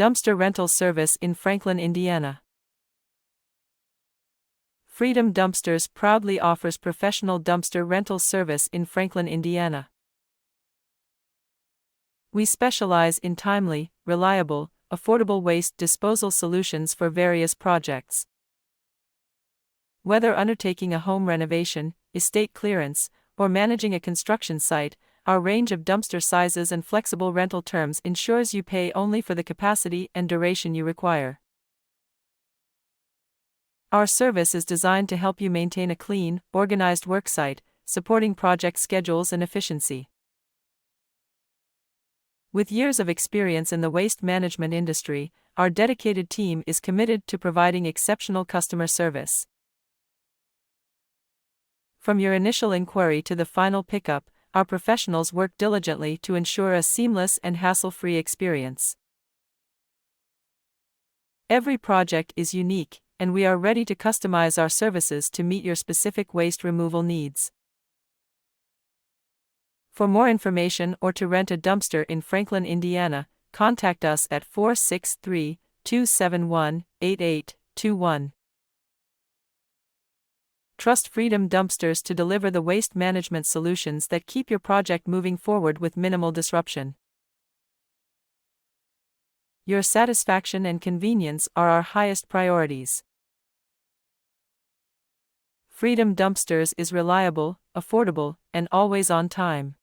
Dumpster rental service in Franklin, Indiana. Freedom Dumpsters proudly offers professional dumpster rental service in Franklin, Indiana. We specialize in timely, reliable, affordable waste disposal solutions for various projects. Whether undertaking a home renovation, estate clearance, or managing a construction site, our range of dumpster sizes and flexible rental terms ensures you pay only for the capacity and duration you require. Our service is designed to help you maintain a clean, organized worksite, supporting project schedules and efficiency. With years of experience in the waste management industry, our dedicated team is committed to providing exceptional customer service. From your initial inquiry to the final pickup, our professionals work diligently to ensure a seamless and hassle-free experience. Every project is unique, and we are ready to customize our services to meet your specific waste removal needs. For more information or to rent a dumpster in Franklin, Indiana, contact us at 463-271-8821. Trust Freedom Dumpsters to deliver the waste management solutions that keep your project moving forward with minimal disruption. Your satisfaction and convenience are our highest priorities. Freedom Dumpsters is reliable, affordable, and always on time.